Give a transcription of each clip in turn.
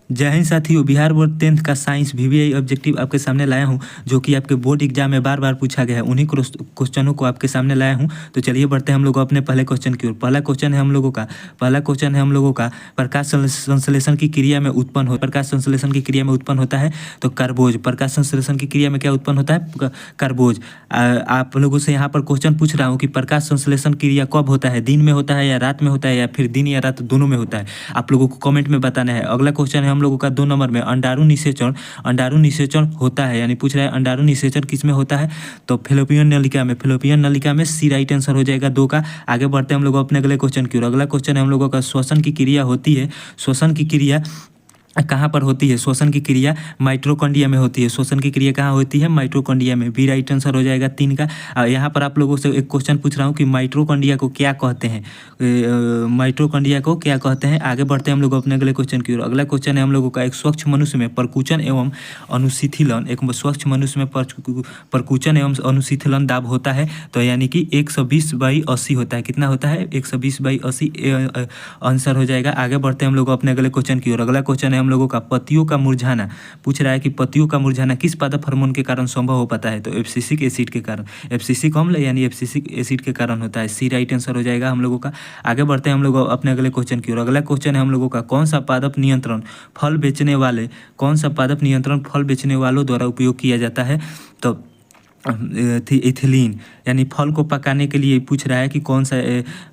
जय हिंद साथियों, Bihar board 10th का साइंस वीवीआई ऑब्जेक्टिव आपके सामने लाया हूं, जो कि आपके बोर्ड एग्जाम में बार बार पूछा गया है। उन्हीं क्वेश्चनों को आपके सामने लाया हूं। तो चलिए बढ़ते हैं हम लोग अपने पहले क्वेश्चन की ओर। पहला क्वेश्चन है हम लोगों का प्रकाश संश्लेषण की क्रिया में उत्पन्न होता है तो कार्बोज। प्रकाश संश्लेषण की क्रिया में क्या उत्पन्न होता है? कार्बोज। आप लोगों से यहाँ पर क्वेश्चन पूछ रहा हूँ कि प्रकाश संश्लेषण क्रिया कब होता है, दिन में होता है या रात में होता है, या फिर दिन या रात दोनों में होता है? आप लोगों को कमेंट में बताना है। अगला क्वेश्चन है हम लोगों का 2 नंबर में, अंडाणु निषेचन होता है, यानी पूछ रहा है अंडाणु निषेचन किस में होता है? तो फेलोपियन नलिका में सी राइट आंसर हो जाएगा 2 का। आगे बढ़ते हैं हम लोग अपने अगले क्वेश्चन की ओर। अगला क्वेश्चन है हम लोगों का श्वसन की क्रिया होती है। श्वसन की क्रिया कहाँ पर होती है? श्वसन की क्रिया माइटोकॉन्ड्रिया में होती है। श्वसन की क्रिया कहाँ होती है? माइटोकॉन्ड्रिया में। बी राइट आंसर हो जाएगा 3 का। यहाँ पर आप लोगों से एक क्वेश्चन पूछ रहा हूँ कि माइटोकॉन्ड्रिया को क्या कहते हैं? माइटोकॉन्ड्रिया को क्या कहते हैं? आगे बढ़ते हैं हम लोग अपने अगले क्वेश्चन की ओर। अगला क्वेश्चन है हम लोगों का एक स्वच्छ मनुष्य में प्रकुचन एवं अनुशीथिलन, एक स्वच्छ मनुष्य में प्रकुचन एवं अनुशीथिलन दाब होता है तो यानी कि 120/80 होता है। कितना होता है? 120/80 आंसर हो जाएगा। आगे बढ़ते हैं हम लोग अपने अगले क्वेश्चन की ओर। अगला क्वेश्चन है हम लोगों का पत्तियों का मुरझाना। पूछ रहा है कि पत्तियों का मुरझाना किस पादप हार्मोन के कारण संभव हो पाता है? तो एब्सिसिक एसिड के कारण। एब्सिसिक अम्ल यानी एब्सिसिक एसिड के कारण होता है। सी राइट आंसर हो जाएगा हम लोगों का। आगे बढ़ते हैं हम लोग अपने अगले क्वेश्चन की ओर। अगला क्वेश्चन है हम लोगों का कौन सा पादप नियंत्रण फल बेचने वालों द्वारा उपयोग किया जाता है? तो एथिलीन, यानी फल को पकाने के लिए पूछ रहा है कि कौन सा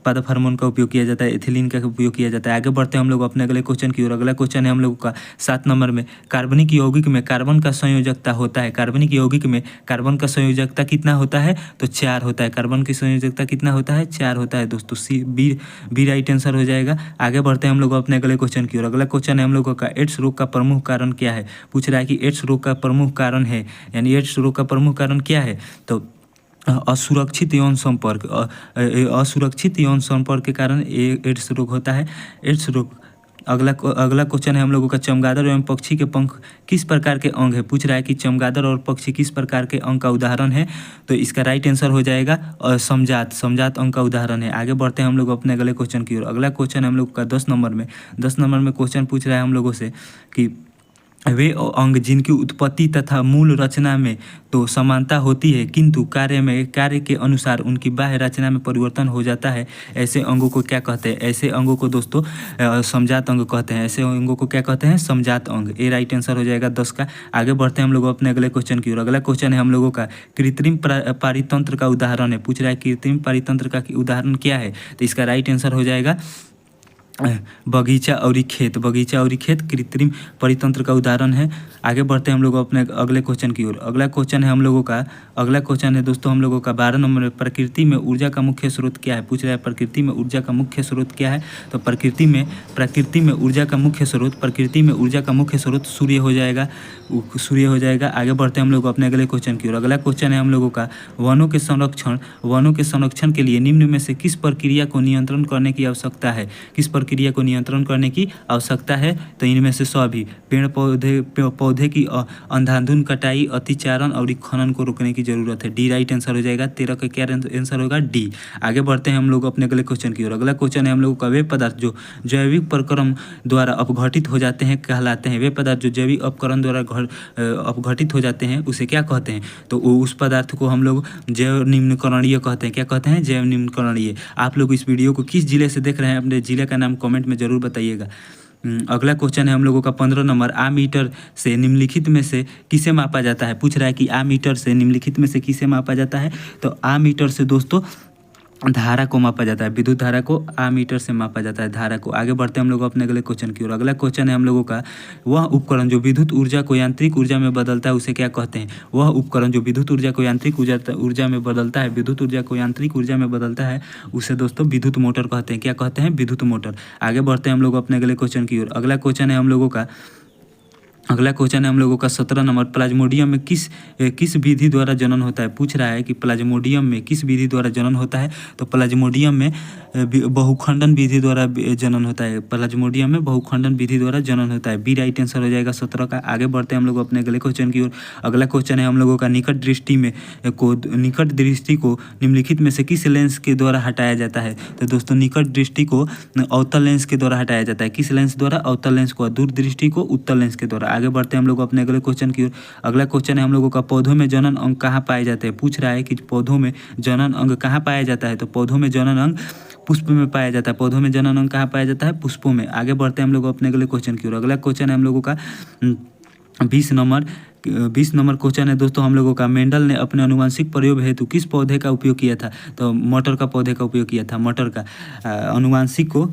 पादप हार्मोन का उपयोग किया जाता है? एथिलीन का उपयोग किया जाता है। आगे बढ़ते हैं हम लोग अपने अगले क्वेश्चन की ओर। अगला क्वेश्चन है हम लोगों का 7 नंबर में, कार्बनिक यौगिक में कार्बन का संयोजकता होता है। कार्बनिक यौगिक में कार्बन का संयोजकता कितना होता है? तो 4 होता है। कार्बन की संयोजकता कितना होता है? 4 होता है दोस्तों। बी राइट आंसर हो जाएगा। आगे बढ़ते हैं हम लोग अपने अगले क्वेश्चन की ओर। अगला क्वेश्चन है हम लोगों का एड्स रोग का प्रमुख कारण क्या है? पूछ रहा है कि एड्स रोग का प्रमुख कारण है, यानी एड्स रोग का प्रमुख कारण क्या है? तो असुरक्षित यौन संपर्क के कारण एड्स रोग होता है। एड्स रोग। अगला क्वेश्चन है हम लोगों का चमगादड़ एवं पक्षी के पंख किस प्रकार के अंग है? पूछ रहा है कि चमगादड़ और पक्षी किस प्रकार के अंग का उदाहरण है? तो इसका राइट आंसर हो जाएगा समजात अंग का उदाहरण है। आगे बढ़ते हैं हम लोग अपने अगले क्वेश्चन की ओर। अगला क्वेश्चन है हम लोग का 10 नंबर में क्वेश्चन पूछ रहा है हम लोगों से कि वे अंग जिनकी उत्पत्ति तथा मूल रचना में तो समानता होती है किंतु कार्य के अनुसार उनकी बाह्य रचना में परिवर्तन हो जाता है, ऐसे अंगों को क्या कहते हैं? ऐसे अंगों को दोस्तों समजात अंग कहते हैं। ऐसे अंगों को क्या कहते हैं? समजात अंग। ए राइट आंसर हो जाएगा 10 का। आगे बढ़ते हैं हम लोग अपने अगले क्वेश्चन की ओर। अगला क्वेश्चन है हम लोगों का कृत्रिम पारितंत्र का उदाहरण है। पूछ रहा है कृत्रिम पारितंत्र का उदाहरण क्या है? तो इसका राइट आंसर हो जाएगा बगीचा और खेत कृत्रिम परितंत्र का उदाहरण है। आगे बढ़ते हैं हम लोग अपने अगले क्वेश्चन की ओर। अगला क्वेश्चन है दोस्तों हम लोगों का 12 नंबर में, प्रकृति में ऊर्जा का मुख्य स्रोत क्या है? पूछ रहा है प्रकृति में ऊर्जा का मुख्य स्रोत क्या है? तो प्रकृति में ऊर्जा का मुख्य स्रोत सूर्य हो जाएगा। आगे बढ़ते हैं हम लोग अपने अगले क्वेश्चन की ओर। अगला क्वेश्चन है हम लोगों का वनों के संरक्षण के लिए निम्न में से किस प्रक्रिया को नियंत्रण करने की आवश्यकता है? किस प्रक्रिया को नियंत्रण करने की आवश्यकता है? तो इनमें से सभी पेड़ पौधे की अंधाधुंध कटाई, अतिचारण और खनन को रोकने की जरूरत है। डी राइट आंसर हो जाएगा। 13 का क्या आंसर होगा? डी। आगे बढ़ते हैं हम लोग अपने अगले क्वेश्चन की ओर। अगला क्वेश्चन है हम लोगों का वे पदार्थ जो जैविक प्रक्रम द्वारा अपघटित हो जाते हैं कहलाते हैं। वे पदार्थ जो जैविक अपकरण द्वारा अपघटित हो जाते हैं उसे क्या कहते हैं? तो उस पदार्थ को हम लोग जैव निम्नकरणीय कहते हैं। क्या कहते हैं? जैव निम्नकरणीय। आप लोग इस वीडियो को किस जिले से देख रहे हैं? अपने जिले का नाम कमेंट में जरूर बताइएगा। अगला क्वेश्चन है हम लोगों का 15 नंबर, आमीटर से निम्नलिखित में से किसे मापा जाता है? पूछ रहा है कि आमीटर से निम्नलिखित में से किसे मापा जाता है? तो आमीटर से दोस्तों धारा को मापा जाता है। विद्युत धारा को आमीटर से मापा जाता है, धारा को। आगे बढ़ते हैं हम लोग अपने अगले क्वेश्चन की ओर। अगला क्वेश्चन है हम लोगों का वह उपकरण जो विद्युत ऊर्जा को यांत्रिक ऊर्जा में बदलता है उसे क्या कहते हैं? वह उपकरण जो विद्युत ऊर्जा को यांत्रिक ऊर्जा में बदलता है उसे दोस्तों विद्युत मोटर कहते हैं। क्या कहते हैं? विद्युत मोटर। आगे बढ़ते हैं हम लोग अपने अगले क्वेश्चन की ओर। अगला क्वेश्चन है हम लोगों का अगला क्वेश्चन है हम लोगों का 17 नंबर, प्लाज्मोडियम में किस विधि द्वारा जनन होता है। पूछ रहा है कि प्लाज्मोडियम में किस विधि द्वारा जनन होता है। तो प्लाज्मोडियम में बहुखंडन विधि द्वारा जनन होता है। प्लाज्मोडियम में बहुखंडन विधि द्वारा जनन होता है। बी राइट आंसर हो जाएगा 17 का। आगे बढ़ते हैं हम लोग अपने अगले क्वेश्चन की ओर। अगला क्वेश्चन है हम लोगों का निकट दृष्टि को निम्नलिखित में से किस लेंस के द्वारा हटाया जाता है। तो दोस्तों निकट दृष्टि को अवतल लेंस के द्वारा हटाया जाता है। किस लेंस द्वारा? अवतल लेंस को। दूर दृष्टि को उत्तल लेंस के द्वारा। आगे बढ़ते हैं हम लोग अपने अगले क्वेश्चन की ओर। अगला क्वेश्चन है हम लोगों का पौधों में जनन अंग कहाँ पाए जाते हैं। पूछ रहा है कि पौधों में जनन अंग कहाँ पाया जाता है। तो पौधों में जनन अंग पुष्प में पाया जाता है। पौधों में जनन अंग कहाँ पाया जाता है? पुष्पों में। आगे बढ़ते हैं हम लोग अपने अगले क्वेश्चन की ओर। अगला क्वेश्चन है हम लोगों का 20 नंबर क्वेश्चन है दोस्तों हम लोगों का। मेंडल ने अपने अनुवांशिक प्रयोग हेतु किस पौधे का उपयोग किया था। तो मटर का पौधे का उपयोग किया था। मटर का अनुवांशिक को